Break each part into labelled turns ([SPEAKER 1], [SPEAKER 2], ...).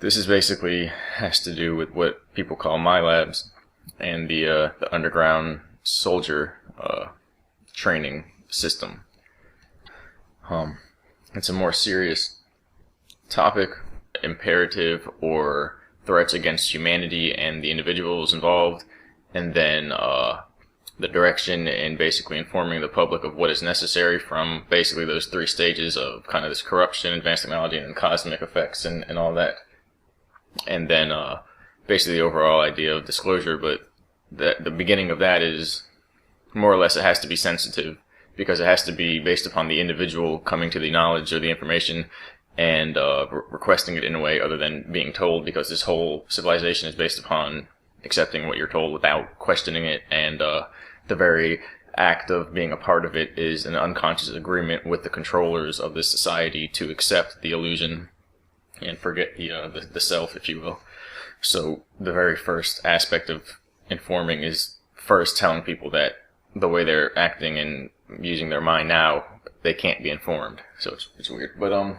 [SPEAKER 1] This is basically has to do with what people call my labs and the underground soldier training system. It's a more serious topic, imperative or threats against humanity and the individuals involved, and then the direction and basically informing the public of what is necessary from basically those three stages of kind of this corruption, advanced technology, and then cosmic effects and all that. And then basically the overall idea of disclosure, but the beginning of that is more or less it has to be sensitive because it has to be based upon the individual coming to the knowledge or the information and requesting it in a way other than being told, because this whole civilization is based upon accepting what you're told without questioning it, and the very act of being a part of it is an unconscious agreement with the controllers of this society to accept the illusion and forget the self, if you will. So the very first aspect of informing is first telling people that the way they're acting and using their mind now, they can't be informed. So it's weird. But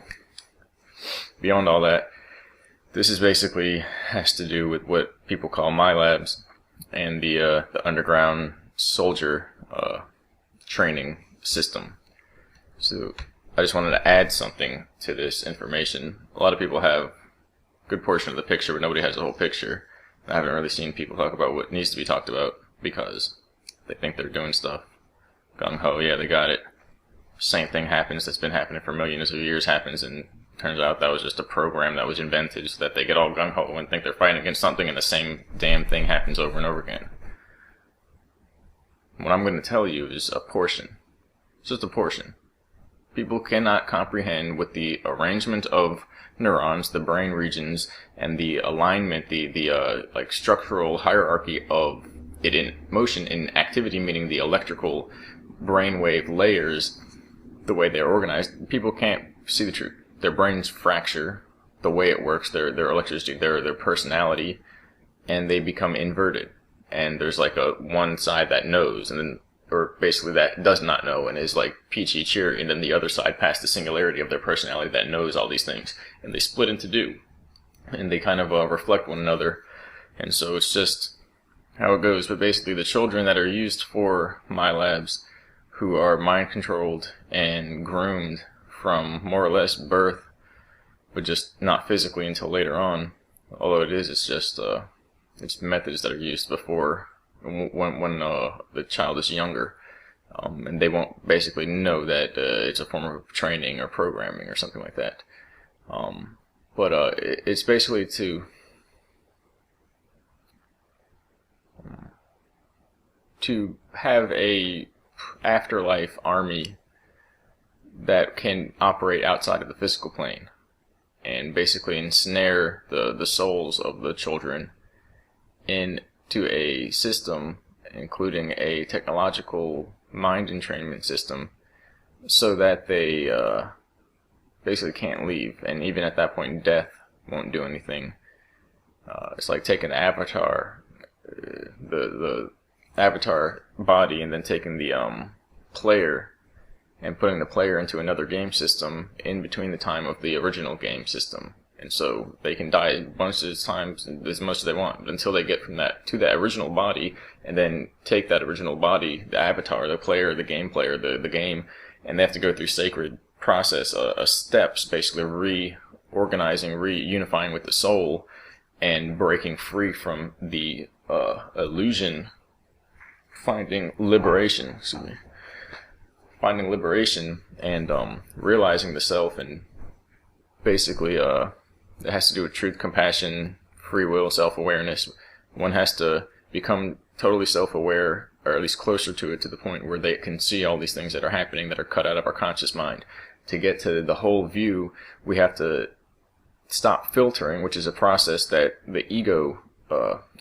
[SPEAKER 1] beyond all that, this is basically has to do with what people call my labs and the underground soldier training system. So I just wanted to add something to this information. A lot of people have a good portion of the picture, but nobody has the whole picture. I haven't really seen people talk about what needs to be talked about because they think they're doing stuff gung-ho, yeah, they got it. Same thing happens that's been happening for millions of years happens, and turns out that was just a program that was invented so that they get all gung-ho and think they're fighting against something, and the same damn thing happens over and over again. What I'm going to tell you is a portion. It's just a portion. People cannot comprehend with the arrangement of neurons, the brain regions, and the alignment, the like structural hierarchy of it in motion, in activity, meaning the electrical brainwave layers, the way they're organized. People can't see the truth. Their brains fracture the way it works, their electricity, their personality, and they become inverted. And there's like a one side that knows, and then, or basically that does not know and is like peachy cheery, and then the other side past the singularity of their personality that knows all these things, and they split into two, and they kind of reflect one another. And so it's just how it goes. But basically the children that are used for my labs, who are mind controlled and groomed from more or less birth, but just not physically until later on, although it's just it's methods that are used before when the child is younger, and they won't basically know that it's a form of training or programming or something like that. But it's basically to have a afterlife army that can operate outside of the physical plane and basically ensnare the souls of the children into a system, including a technological mind entrainment system, so that they basically can't leave, and even at that point death won't do anything. It's like taking the avatar, the avatar body, and then taking the player and putting the player into another game system in between the time of the original game system. And so they can die a bunch of times, as much as they want, but until they get from that to that original body, and then take that original body, the avatar, the player, the game player, the game, and they have to go through sacred process, steps, basically reorganizing, reunifying with the soul, and breaking free from the illusion, finding liberation, and realizing the self, and basically it has to do with truth, compassion, free will, self-awareness. One has to become totally self-aware, or at least closer to it, to the point where they can see all these things that are happening that are cut out of our conscious mind. To get to the whole view, we have to stop filtering, which is a process that the ego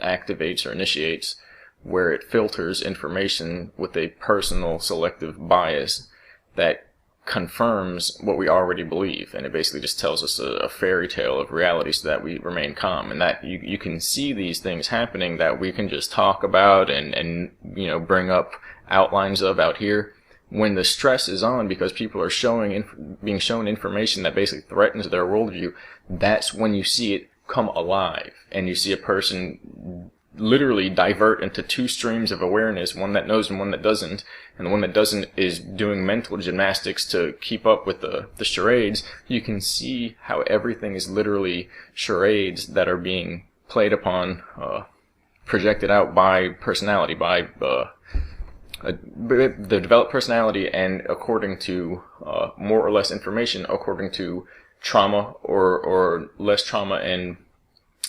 [SPEAKER 1] activates or initiates, where it filters information with a personal selective bias that confirms what we already believe, and it basically just tells us a fairy tale of reality so that we remain calm, and that you can see these things happening that we can just talk about and bring up outlines of out here. When the stress is on because people are being shown information that basically threatens their worldview, that's when you see it come alive, and you see a person literally divert into two streams of awareness, one that knows and one that doesn't, and the one that doesn't is doing mental gymnastics to keep up with the charades, you can see how everything is literally charades that are being played upon, projected out by personality, by the developed personality, and according to more or less information, according to trauma or less trauma and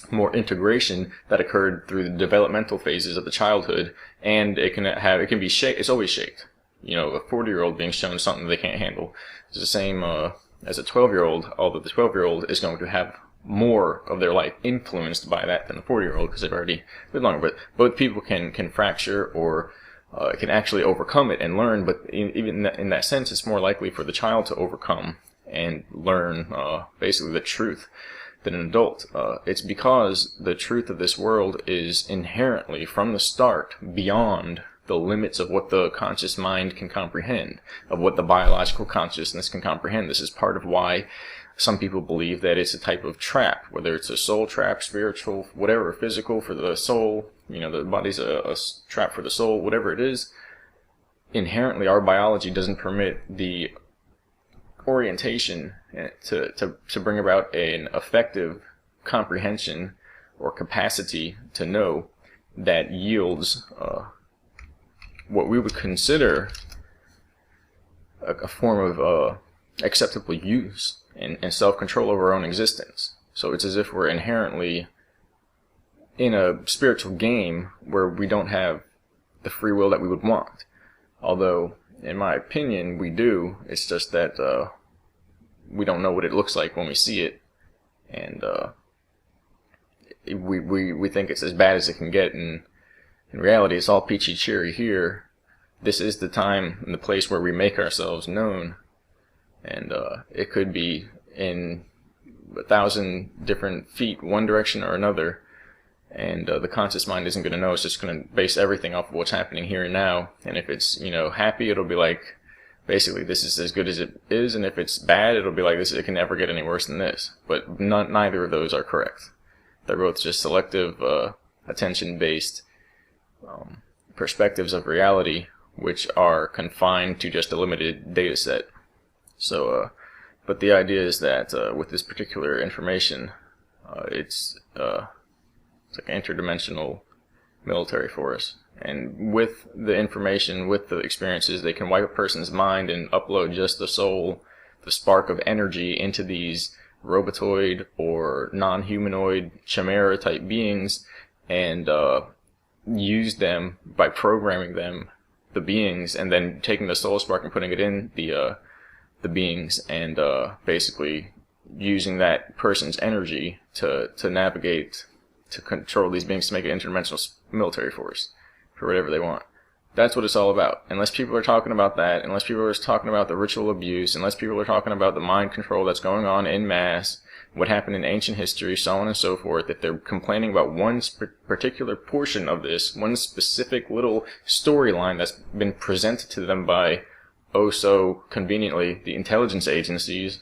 [SPEAKER 1] more integration that occurred through the developmental phases of the childhood. And it can be shaped. It's always shaped. You know, a 40-year-old being shown something they can't handle is the same as a 12-year-old, although the 12-year-old is going to have more of their life influenced by that than the 40-year-old, because they've already lived longer. But both people can fracture or can actually overcome it and learn. But even in that sense, it's more likely for the child to overcome and learn basically the truth than an adult. It's because the truth of this world is inherently, from the start, beyond the limits of what the conscious mind can comprehend, of what the biological consciousness can comprehend. This is part of why some people believe that it's a type of trap, whether it's a soul trap, spiritual, whatever, physical for the soul, you know, the body's a trap for the soul, whatever it is. Inherently, our biology doesn't permit the orientation to bring about an effective comprehension or capacity to know that yields what we would consider a form of acceptable use and self-control over our own existence. So it's as if we're inherently in a spiritual game where we don't have the free will that we would want. Although, in my opinion, we do. It's just that we don't know what it looks like when we see it, and we think it's as bad as it can get. And in reality, it's all peachy cheery here. This is the time and the place where we make ourselves known, and it could be in 1,000 different feet, one direction or another. And the conscious mind isn't going to know. It's just going to base everything off of what's happening here and now. And if it's, you know, happy, it'll be like, basically, this is as good as it is. And if it's bad, it'll be like, it can never get any worse than this. But neither of those are correct. They're both just selective, attention-based perspectives of reality, which are confined to just a limited data set. So, but the idea is that with this particular information, it's like an interdimensional military force. And with the information, with the experiences, they can wipe a person's mind and upload just the soul, the spark of energy, into these robotoid or non-humanoid chimera type beings, and use them by programming them, the beings, and then taking the soul spark and putting it in the beings, and basically using that person's energy to navigate, to control these beings, to make an interdimensional military force for whatever they want. That's what it's all about. Unless people are talking about that, unless people are talking about the ritual abuse, unless people are talking about the mind control that's going on in mass, what happened in ancient history, so on and so forth, if they're complaining about one particular portion of this, one specific little storyline that's been presented to them by, oh so conveniently, the intelligence agencies,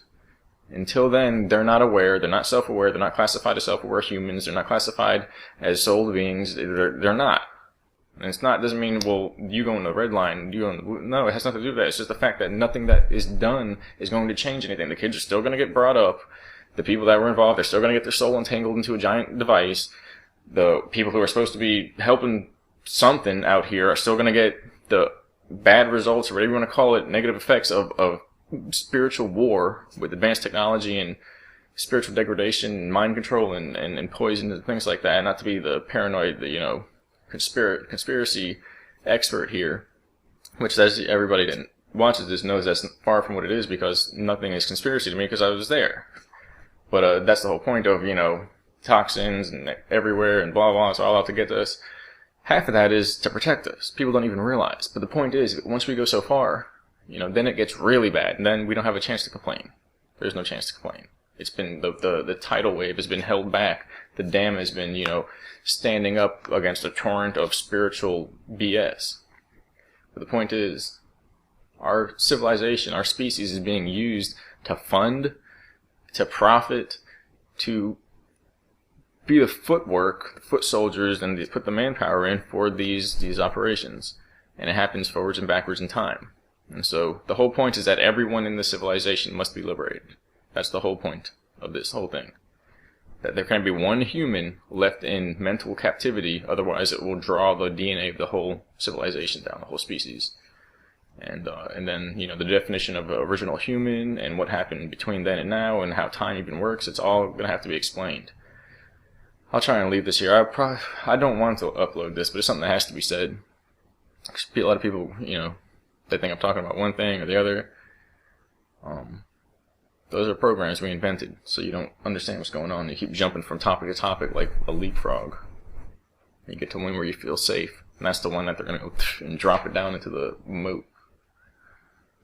[SPEAKER 1] until then, they're not aware, they're not self-aware, they're not classified as self-aware humans, they're not classified as soul beings, they're not. And it's not, doesn't mean, well, you go in the red line, you go in the blue. No, it has nothing to do with that. It's just the fact that nothing that is done is going to change anything. The kids are still going to get brought up. The people that were involved, they're still going to get their soul entangled into a giant device. The people who are supposed to be helping something out here are still going to get the bad results, or whatever you want to call it, negative effects of spiritual war with advanced technology and spiritual degradation and mind control and poison and things like that. Not to be the paranoid, the, conspiracy expert here, which, as everybody that watches this knows, that's far from what it is, because nothing is conspiracy to me because I was there. But that's the whole point of, toxins and everywhere and blah, blah, it's all out to get us. Half of that is to protect us. People don't even realize. But the point is, once we go so far, then it gets really bad, and then we don't have a chance to complain. There's no chance to complain. It's been, the tidal wave has been held back. The dam has been, standing up against a torrent of spiritual BS. But the point is, our civilization, our species is being used to fund, to profit, to be the footwork, the foot soldiers, and they put the manpower in for these operations. And it happens forwards and backwards in time. And so the whole point is that everyone in the civilization must be liberated. That's the whole point of this whole thing. That there can't be one human left in mental captivity, otherwise it will draw the DNA of the whole civilization down, the whole species. And then, you know, the definition of original human and what happened between then and now and how time even works, it's all going to have to be explained. I'll try and leave this here. I don't want to upload this, but it's something that has to be said. A lot of people, you know, they think I'm talking about one thing or the other. Those are programs we invented, so you don't understand what's going on. You keep jumping from topic to topic like a leapfrog. You get to one where you feel safe, and that's the one that they're going to go and drop it down into the moat.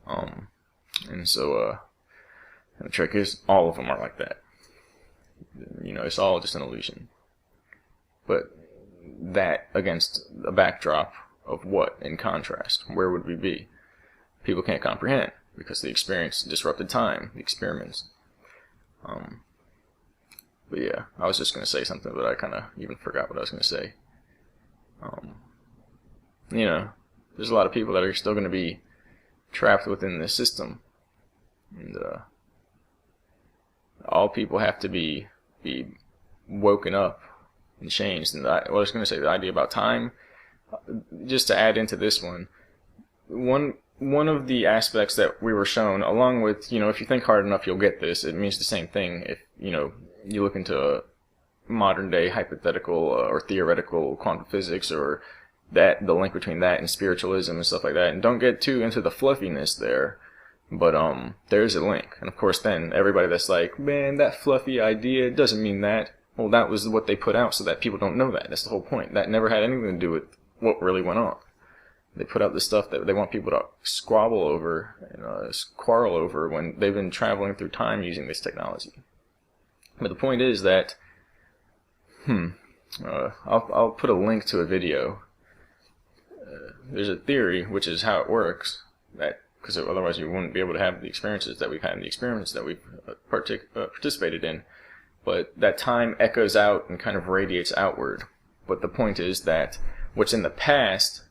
[SPEAKER 1] And so, the trick is, all of them are like that. You know, it's all just an illusion. But that against a backdrop of what, in contrast? Where would we be? People can't comprehend, because the experience disrupted time, the experiments. But yeah, I was just going to say something, but I kind of even forgot what I was going to say. You know, there's a lot of people that are still going to be trapped within this system. And all people have to be woken up and changed. And what I was going to say, the idea about time, just to add into this one of the aspects that we were shown, along with, you know, if you think hard enough, you'll get this. It means the same thing. If, you know, you look into modern day hypothetical or theoretical quantum physics, or the link between that and spiritualism and stuff like that. And don't get too into the fluffiness there, but there's a link. And of course, then everybody that's like, man, that fluffy idea doesn't mean that. Well, that was what they put out so that people don't know that. That's the whole point. That never had anything to do with what really went on. They put out the stuff that they want people to squabble over and quarrel over when they've been traveling through time using this technology. But the point is that, I'll put a link to a video. There's a theory, which is how it works, that because otherwise you wouldn't be able to have the experiences that we've had and the experiments that we've participated in. But that time echoes out and kind of radiates outward. But the point is that what's in the past,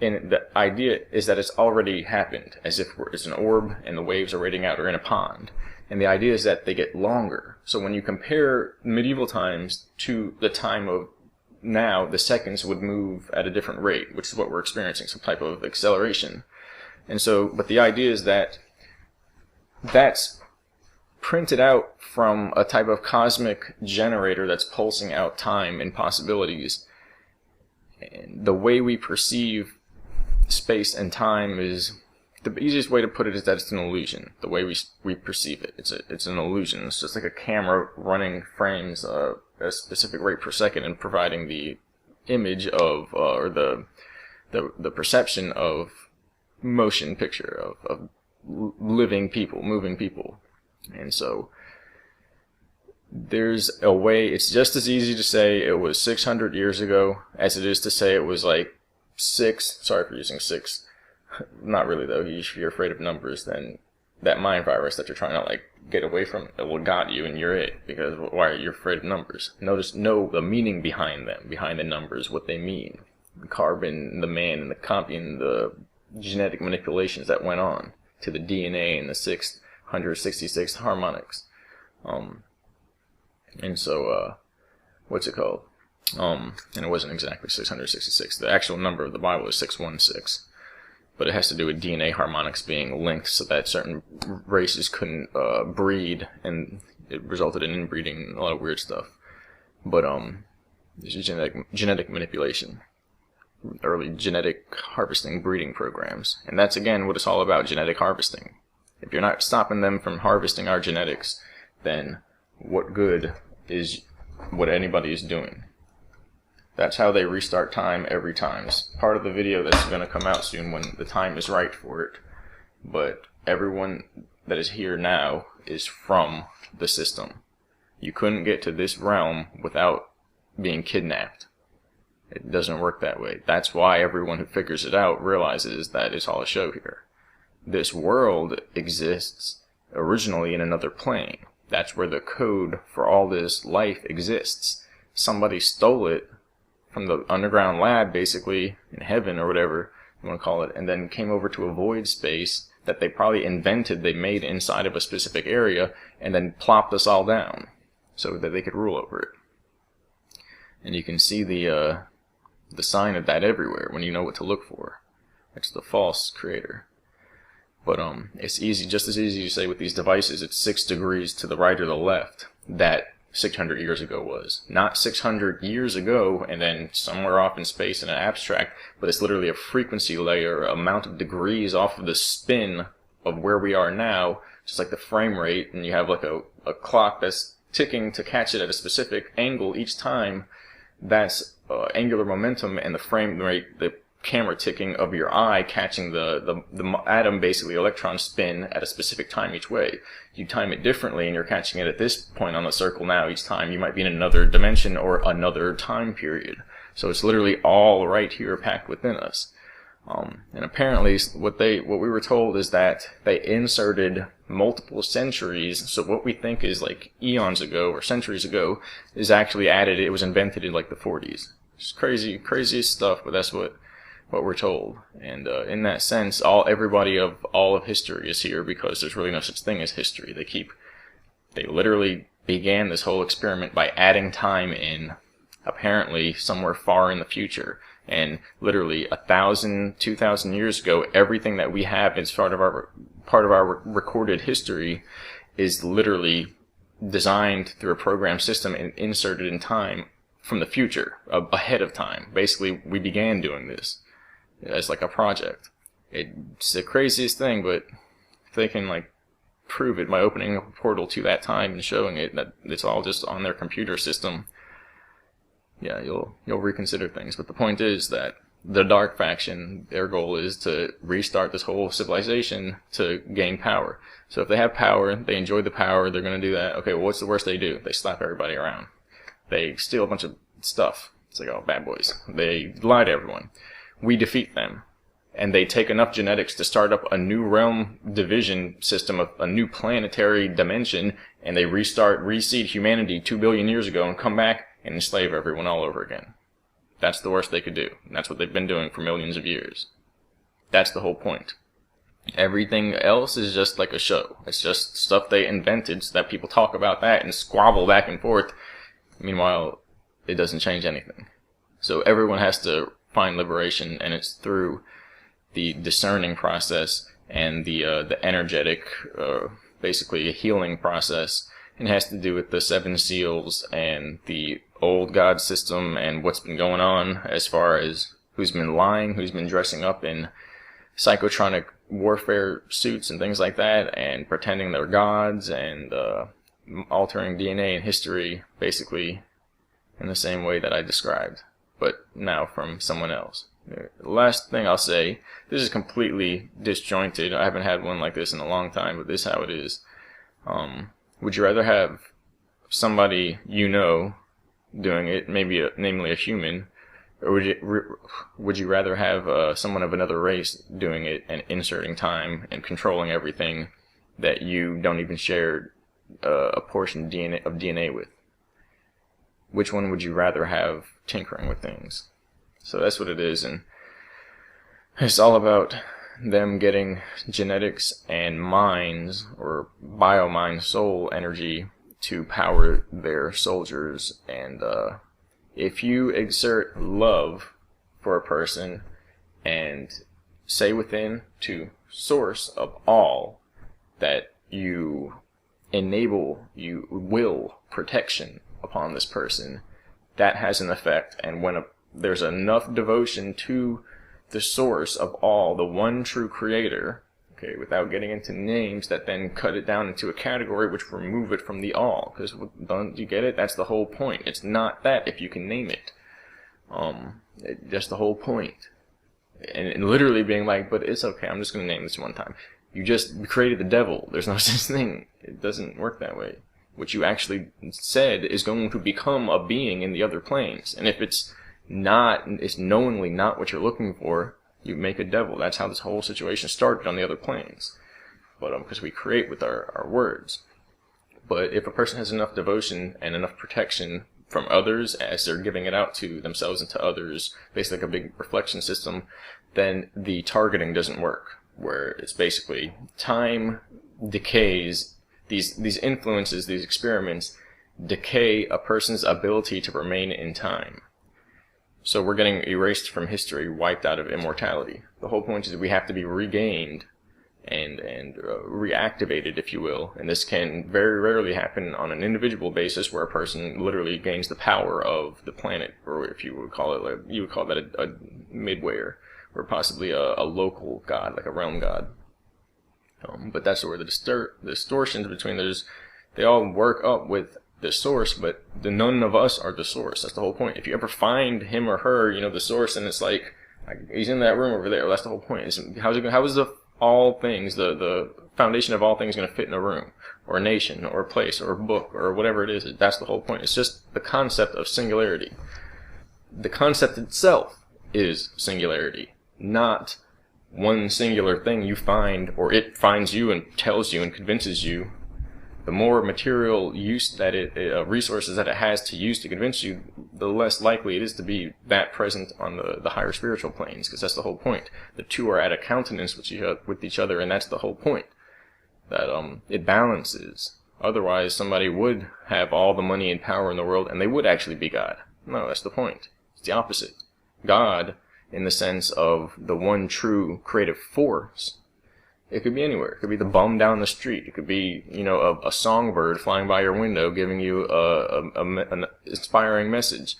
[SPEAKER 1] and the idea is that it's already happened, as if it's an orb and the waves are radiating out, or in a pond. And the idea is that they get longer. So when you compare medieval times to the time of now, the seconds would move at a different rate, which is what we're experiencing, some type of acceleration. And so, but the idea is that that's printed out from a type of cosmic generator that's pulsing out time and possibilities. And the way we perceive space and time is, the easiest way to put it is that it's an illusion. The way we perceive it, it's an illusion. It's just like a camera running frames a specific rate per second and providing the image of or the perception of motion picture of living people, moving people. And so there's a way, it's just as easy to say it was 600 years ago as it is to say it was like sorry for using 6. Not really though, if you're afraid of numbers, then that mind virus that you're trying to like get away from, it will got you and you're it, because why are you afraid of numbers? Know the meaning behind them, behind the numbers, what they mean. The carbon, the man, and the copy, and the genetic manipulations that went on to the DNA and the 666 harmonics. And so, what's it called? And it wasn't exactly 666. The actual number of the Bible is 616. But it has to do with DNA harmonics being linked so that certain races couldn't breed, and it resulted in inbreeding and a lot of weird stuff. But there's genetic manipulation, early genetic harvesting breeding programs. And that's, again, what it's all about, genetic harvesting. If you're not stopping them from harvesting our genetics, then what good is what anybody is doing? That's how they restart time every time. It's part of the video that's going to come out soon when the time is right for it. But everyone that is here now is from the system. You couldn't get to this realm without being kidnapped. It doesn't work that way. That's why everyone who figures it out realizes that it's all a show here. This world exists originally in another plane. That's where the code for all this life exists. somebody stole it from the underground lab, basically, in heaven or whatever you want to call it, and then came over to a void space that they probably invented, they made inside of a specific area, and then plopped us all down so that they could rule over it. And you can see the sign of that everywhere when you know what to look for. It's the false creator. But it's easy, just as easy to say with these devices, it's 6 degrees to the right or the left that 600 years ago was. Not 600 years ago and then somewhere off in space in an abstract, but it's literally a frequency layer, amount of degrees off of the spin of where we are now, just like the frame rate, and you have like a clock that's ticking to catch it at a specific angle each time. That's angular momentum, and the frame rate, the camera ticking of your eye catching the atom, basically electron spin at a specific time each way. You time it differently and you're catching it at this point on the circle now each time. You might be in another dimension or another time period. So it's literally all right here packed within us. And apparently what we were told is that they inserted multiple centuries, so what we think is like eons ago or centuries ago is actually added. It was invented in like the 40s. It's crazy stuff, but that's what we're told. And in that sense, everybody of all of history is here because there's really no such thing as history. They literally began this whole experiment by adding time in, apparently somewhere far in the future. And literally 1,000, 2,000 years ago, everything that we have as part of our recorded history is literally designed through a program system and inserted in time from the future, ahead of time. Basically, we began doing this as like a project. It's the craziest thing, but if they can like prove it by opening a portal to that time and showing it that it's all just on their computer system, yeah, you'll reconsider things. But the point is that the Dark Faction, their goal is to restart this whole civilization to gain power. So if they have power, they enjoy the power, they're going to do that. Okay, well, what's the worst they do? They slap everybody around. They steal a bunch of stuff. It's like, oh, bad boys. They lie to everyone. We defeat them. And they take enough genetics to start up a new realm division system, of a new planetary dimension, and they reseed humanity 2 billion years ago and come back and enslave everyone all over again. That's the worst they could do. And that's what they've been doing for millions of years. That's the whole point. Everything else is just like a show. It's just stuff they invented so that people talk about that and squabble back and forth. Meanwhile, it doesn't change anything. So everyone has to find liberation, and it's through the discerning process and the energetic, basically a healing process. It has to do with the 7 seals and the old god system and what's been going on as far as who's been lying, who's been dressing up in psychotronic warfare suits and things like that, and pretending they're gods, and altering DNA and history, basically in the same way that I described, but now from someone else. The last thing I'll say, this is completely disjointed. I haven't had one like this in a long time, but this is how it is. Would you rather have somebody you know doing it, namely a human, or would you rather have someone of another race doing it and inserting time and controlling everything that you don't even share a portion of DNA with? Which one would you rather have tinkering with things? So that's what it is, and it's all about them getting genetics and minds, or biomind soul energy, to power their soldiers. And if you exert love for a person and say within to source of all that you will protection upon this person, that has an effect. And when there's enough devotion to the source of all, the one true creator, okay, without getting into names that then cut it down into a category which remove it from the all, because don't you get it? That's the whole point. It's not that if you can name it. That's the whole point. And literally being like, but it's okay, I'm just going to name this one time. You just created the devil. There's no such thing. It doesn't work that way. What you actually said is going to become a being in the other planes. And if it's knowingly not what you're looking for, you make a devil. That's how this whole situation started on the other planes. But because we create with our words. But if a person has enough devotion and enough protection from others as they're giving it out to themselves and to others, basically like a big reflection system, then the targeting doesn't work, where it's basically time decays, these influences, these experiments decay a person's ability to remain in time. So we're getting erased from history, wiped out of immortality. The whole point is that we have to be regained and reactivated, if you will. And this can very rarely happen on an individual basis, where a person literally gains the power of the planet, or if you would call it, you would call that a midwayer, or possibly a local god, like a realm god. But that's where the distortions between those, they all work up with the source, but none of us are the source. That's the whole point. If you ever find him or her, you know, the source, and it's like he's in that room over there, that's the whole point. How is all things, the foundation of all things, going to fit in a room, or a nation, or a place, or a book, or whatever it is? That's the whole point. It's just the concept of singularity. The concept itself is singularity, not one singular thing you find, or it finds you and tells you and convinces you. The more material use that resources that it has to use to convince you, the less likely it is to be that present on the higher spiritual planes, because that's the whole point. The two are at a countenance with each other, and that's the whole point. That it balances. Otherwise, somebody would have all the money and power in the world, and they would actually be God. No, that's the point. It's the opposite. God, in the sense of the one true creative force, it could be anywhere. It could be the bum down the street. It could be, you know, a songbird flying by your window giving you an inspiring message.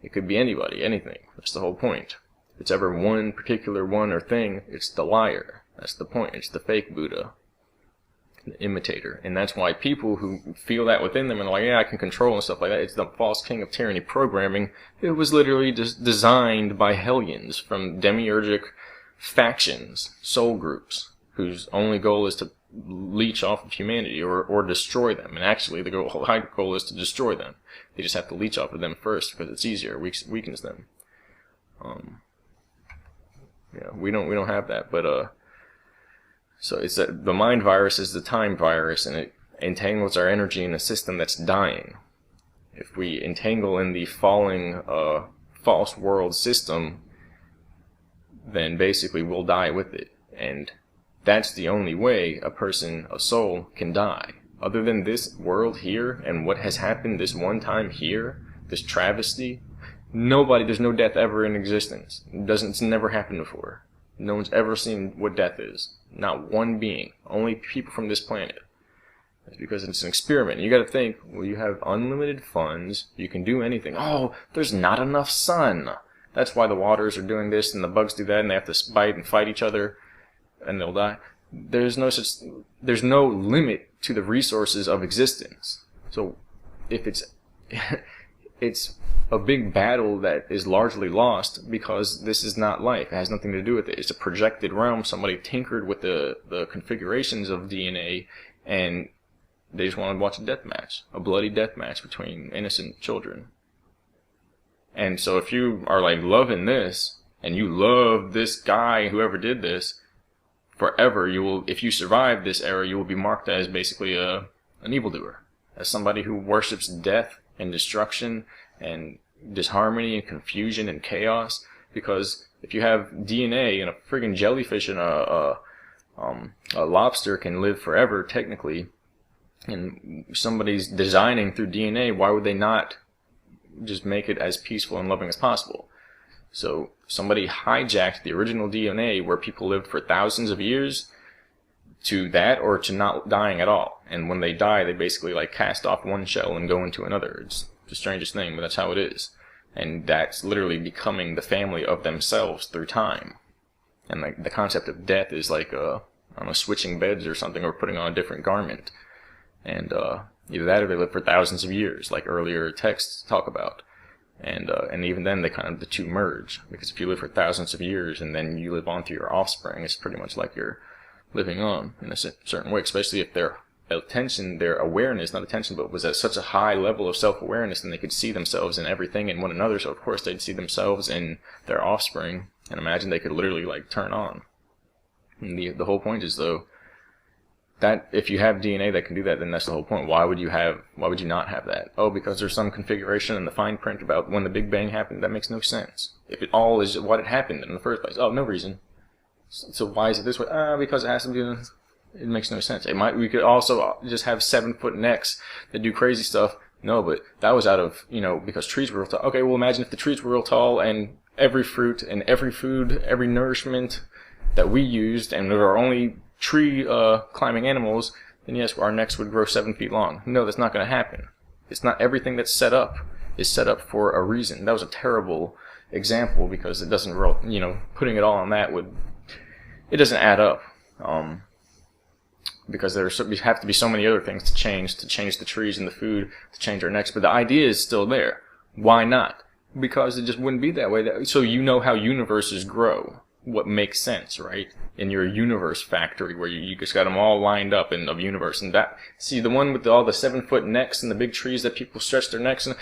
[SPEAKER 1] It could be anybody, anything. That's the whole point. If it's ever one particular one or thing, it's the liar. That's the point. It's the fake Buddha, the imitator. And that's why people who feel that within them and are like, yeah, I can control and stuff like that, it's the false king of tyranny programming. It was literally just designed by hellions from demiurgic factions, soul groups, whose only goal is to leech off of humanity or destroy them. And actually, the high goal is to destroy them. They just have to leech off of them first because it's easier, weakens them. Yeah, we don't have that. But so it's that the mind virus is the time virus, and it entangles our energy in a system that's dying. If we entangle in the falling false world system, then basically we'll die with it. And that's the only way a person, a soul, can die. Other than this world here and what has happened this one time here, this travesty, there's no death ever in existence. It's never happened before. No one's ever seen what death is. Not one being. Only people from this planet. That's because it's an experiment. You gotta think, well, you have unlimited funds, you can do anything. Oh, there's not enough sun. That's why the waters are doing this and the bugs do that and they have to bite and fight each other and they'll die. There's no limit to the resources of existence. So if it's a big battle that is largely lost because this is not life. It has nothing to do with it. It's a projected realm. Somebody tinkered with the configurations of DNA and they just want to watch a death match, a bloody death match between innocent children. And so if you are like loving this and you love this guy, whoever did this, forever, if you survive this era, you will be marked as basically an evildoer, as somebody who worships death and destruction and disharmony and confusion and chaos. Because if you have DNA and a friggin' jellyfish and a lobster can live forever technically, and somebody's designing through DNA, why would they not just make it as peaceful and loving as possible? So somebody hijacked the original DNA where people lived for thousands of years to that, or to not dying at all. And when they die, they basically like cast off one shell and go into another. It's the strangest thing, but that's how it is. And that's literally becoming the family of themselves through time. And like the concept of death is like switching beds or something, or putting on a different garment. And either that or they live for thousands of years, like earlier texts talk about. And even then, the two merge. Because if you live for thousands of years and then you live on through your offspring, it's pretty much like you're living on in a certain way. Especially if their attention, their awareness, not attention, but was at such a high level of self-awareness, and they could see themselves in everything and one another. So of course they'd see themselves in their offspring, and imagine they could literally like turn on. And the whole point is though, that if you have DNA that can do that, then that's the whole point. Why would you not have that? Oh, because there's some configuration in the fine print about when the Big Bang happened. That makes no sense. If it all is what it happened in the first place. Oh, no reason. So why is it this way? Because it has to do. It makes no sense. We could also just have 7-foot necks that do crazy stuff. No, but that was out of, because trees were real tall. Okay, well imagine if the trees were real tall and every fruit and every food, every nourishment that we used, and there are only tree climbing animals, then yes, our necks would grow 7 feet long. No, that's not going to happen. It's not everything that's set up is set up for a reason. That was a terrible example because it doesn't, putting it all on that it doesn't add up. Because there have to be so many other things to change the trees and the food, to change our necks. But the idea is still there. Why not? Because it just wouldn't be that way. So you know how universes grow. What makes sense, right? In your universe factory where you just got them all lined up of universe. And see, the one with all the 7-foot necks and the big trees that people stretch their necks in,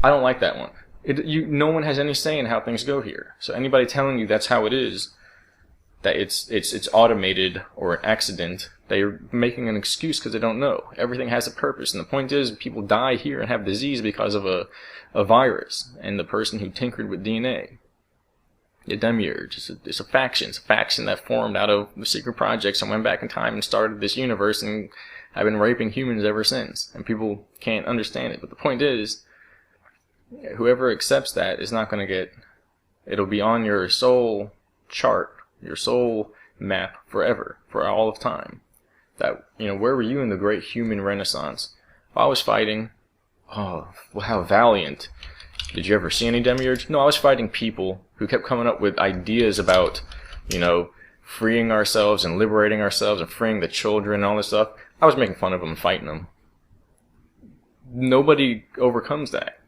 [SPEAKER 1] I don't like that one. No one has any say in how things go here. So anybody telling you that's how it is, that it's automated or an accident, they're making an excuse because they don't know. Everything has a purpose. And the point is, people die here and have disease because of a virus. And the person who tinkered with DNA, the demiurge, it's a faction. It's a faction that formed out of the secret projects and went back in time and started this universe and have been raping humans ever since. And people can't understand it. But the point is, whoever accepts that is not going to get... It'll be on your soul chart, your soul map forever, for all of time. That, where were you in the great human renaissance? I was fighting. Oh, well, how valiant. Did you ever see any demiurge? No, I was fighting people who kept coming up with ideas about, freeing ourselves and liberating ourselves and freeing the children and all this stuff. I was making fun of them and fighting them. Nobody overcomes that.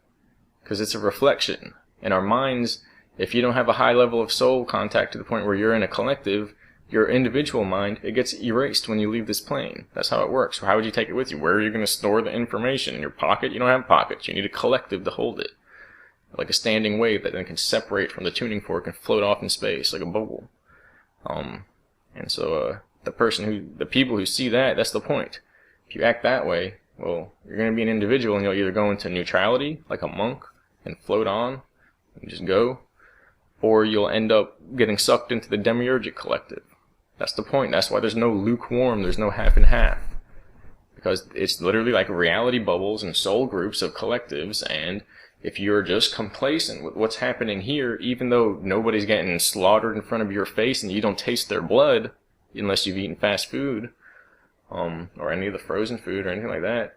[SPEAKER 1] Because it's a reflection. In our minds, if you don't have a high level of soul contact to the point where you're in a collective, your individual mind, it gets erased when you leave this plane. That's how it works. So how would you take it with you? Where are you going to store the information? In your pocket? You don't have pockets. You need a collective to hold it. Like a standing wave that then can separate from the tuning fork and float off in space like a bubble. And so the people who see that, that's the point. If you act that way, well, you're going to be an individual and you'll either go into neutrality, like a monk, and float on, and just go, or you'll end up getting sucked into the demiurgic collective. That's the point. That's why there's no lukewarm, there's no half and half. Because it's literally like reality bubbles and soul groups of collectives, and if you're just complacent with what's happening here, even though nobody's getting slaughtered in front of your face and you don't taste their blood, unless you've eaten fast food, or any of the frozen food or anything like that.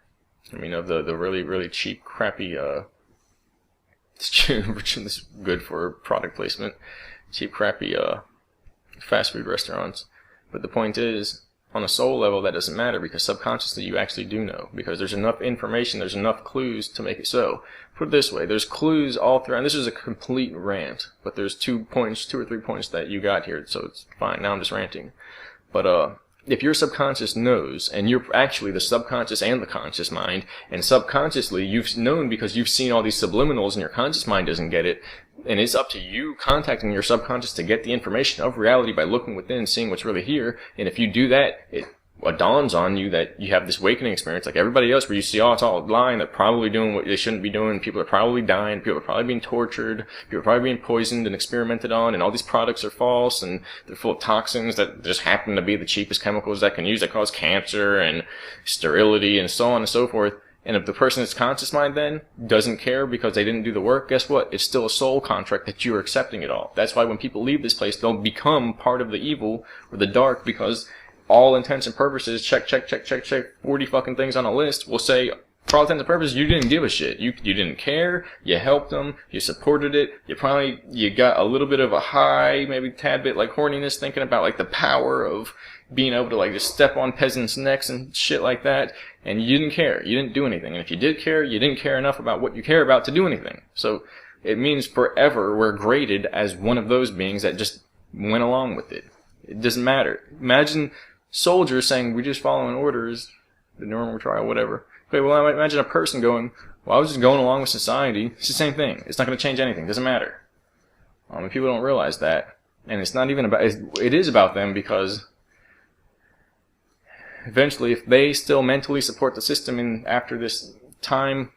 [SPEAKER 1] I mean, of the really, really cheap, crappy, this is good for product placement, cheap, crappy, fast food restaurants. But the point is, on a soul level, that doesn't matter, because subconsciously you actually do know, because there's enough information, there's enough clues to make it so. Put it this way, there's clues all throughout, and this is a complete rant, but there's 2 or 3 points that you got here, so it's fine, now I'm just ranting. But, if your subconscious knows, and you're actually the subconscious and the conscious mind, and subconsciously you've known because you've seen all these subliminals and your conscious mind doesn't get it, and it's up to you contacting your subconscious to get the information of reality by looking within, seeing what's really here, and if you do that, it dawns on you that you have this awakening experience like everybody else, where you see, oh, it's all lying, they're probably doing what they shouldn't be doing, people are probably dying, people are probably being tortured, people are probably being poisoned and experimented on, and all these products are false, and they're full of toxins that just happen to be the cheapest chemicals that can use, that cause cancer and sterility and so on and so forth. And if the person's conscious mind then doesn't care because they didn't do the work, guess what? It's still a soul contract that you're accepting it all. That's why when people leave this place, they'll become part of the evil or the dark, because all intents and purposes, check, 40 fucking things on a list will say, for all intents and purposes, you didn't give a shit. You didn't care, you helped them, you supported it, you got a little bit of a high, maybe tad bit like horniness, thinking about like the power of being able to like just step on peasants' necks and shit like that, and you didn't care, you didn't do anything. And if you did care, you didn't care enough about what you care about to do anything. So it means forever we're graded as one of those beings that just went along with it. It doesn't matter. Imagine soldiers saying, we're just following orders, the normal trial, whatever. Okay, well, I might imagine a person going, well, I was just going along with society. It's the same thing. It's not going to change anything. It doesn't matter. And people don't realize that. And it's not even about, it is about them, because eventually, if they still mentally support the system, and after this time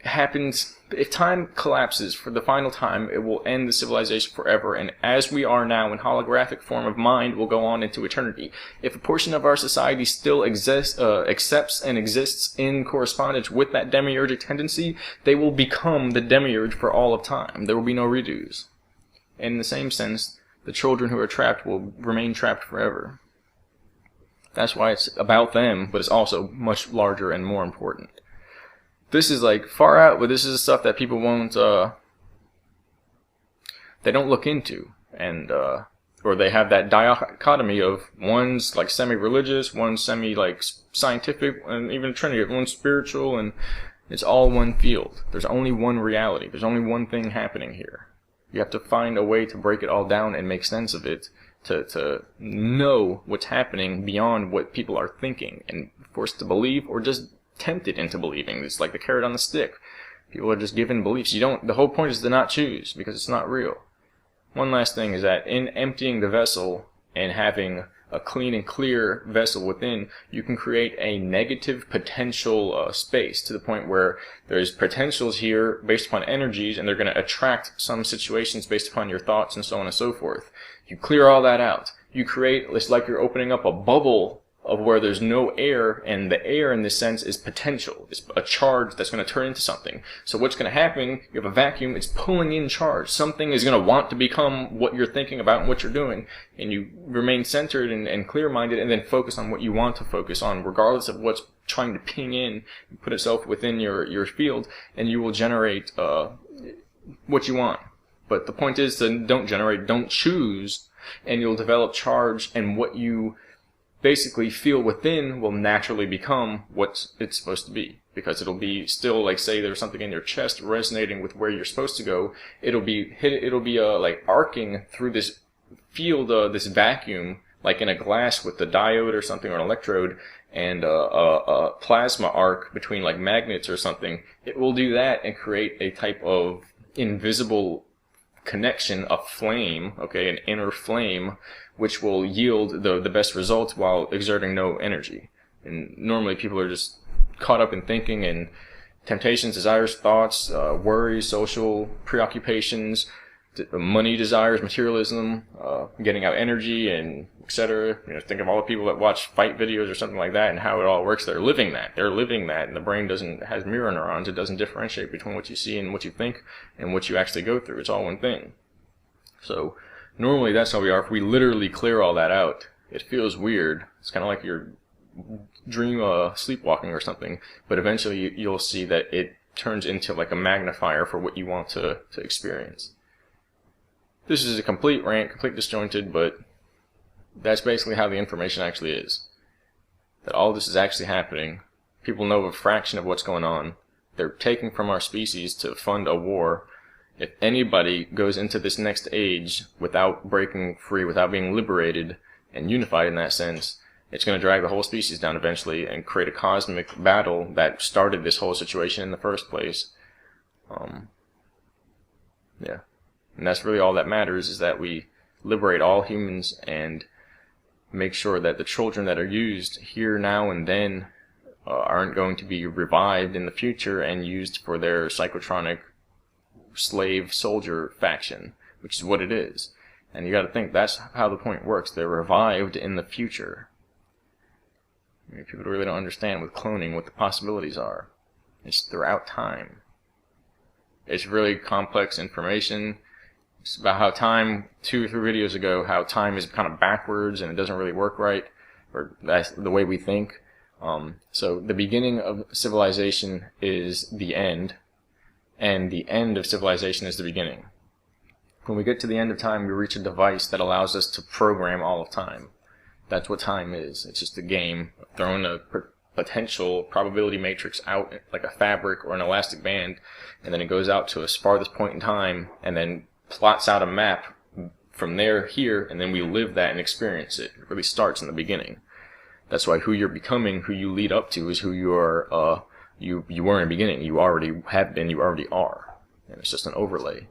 [SPEAKER 1] happens, if time collapses for the final time, it will end the civilization forever, and as we are now in holographic form of mind, will go on into eternity. If a portion of our society still accepts and exists in correspondence with that demiurgic tendency, they will become the demiurge for all of time. There will be no redos. And in the same sense, the children who are trapped will remain trapped forever. That's why it's about them, but it's also much larger and more important. This is like far out, but this is the stuff that people won't, they don't look into, and, or they have that dichotomy of one's like semi-religious, one's semi-like scientific, and even a trinity of one's spiritual, and it's all one field. There's only one reality. There's only one thing happening here. You have to find a way to break it all down and make sense of it, to know what's happening beyond what people are thinking and forced to believe, or just tempted into believing. It's like the carrot on the stick. People are just given beliefs. The whole point is to not choose, because it's not real. One last thing is that in emptying the vessel and having a clean and clear vessel within, you can create a negative potential space, to the point where there's potentials here based upon energies, and they're going to attract some situations based upon your thoughts and so on and so forth. You clear all that out. You create, it's like you're opening up a bubble of where there's no air, and the air in this sense is potential. It's a charge that's going to turn into something. So what's going to happen, you have a vacuum, it's pulling in charge. Something is going to want to become what you're thinking about and what you're doing, and you remain centered and clear-minded, and then focus on what you want to focus on, regardless of what's trying to ping in and put itself within your field, and you will generate what you want. But the point is to don't choose, and you'll develop charge, and what you basically feel within will naturally become what it's supposed to be, because it'll be still, like, say there's something in your chest resonating with where you're supposed to go, it'll be like arcing through this field, this vacuum, like in a glass with the diode or something, or an electrode, and a plasma arc between like magnets or something. It will do that and create a type of invisible connection, a flame, okay, an inner flame, which will yield the best results while exerting no energy. And normally people are just caught up in thinking and temptations, desires, thoughts, worries, social preoccupations, money desires, materialism, getting out energy, and etc. Think of all the people that watch fight videos or something like that, and how it all works. They're living that. And the brain has mirror neurons. It doesn't differentiate between what you see and what you think and what you actually go through. It's all one thing. So normally that's how we are. If we literally clear all that out, it feels weird. It's kind of like your dream sleepwalking or something, but eventually you'll see that it turns into like a magnifier for what you want to experience. This is a complete rant, complete disjointed, but that's basically how the information actually is. That all this is actually happening. People know a fraction of what's going on. They're taking from our species to fund a war. If anybody goes into this next age without breaking free, without being liberated and unified in that sense, it's going to drag the whole species down eventually and create a cosmic battle that started this whole situation in the first place. Yeah. And that's really all that matters, is that we liberate all humans and make sure that the children that are used here, now, and then aren't going to be revived in the future and used for their psychotronic slave soldier faction, which is what it is. And you got to think that's how the point works. They're revived in the future. I mean, people really don't understand with cloning what the possibilities are. It's throughout time. It's really complex information. It's about how time, 2 or 3 videos ago, how time is kind of backwards and it doesn't really work right, or that's the way we think. So the beginning of civilization is the end, and the end of civilization is the beginning. When we get to the end of time, we reach a device that allows us to program all of time. That's what time is. It's just a game of throwing a potential probability matrix out like a fabric or an elastic band, and then it goes out to its farthest point in time, and then plots out a map from there here, and then we live that and experience it. It really starts in the beginning. That's why who you're becoming, who you lead up to, is who you are. You were in the beginning. You already have been. You already are. And it's just an overlay.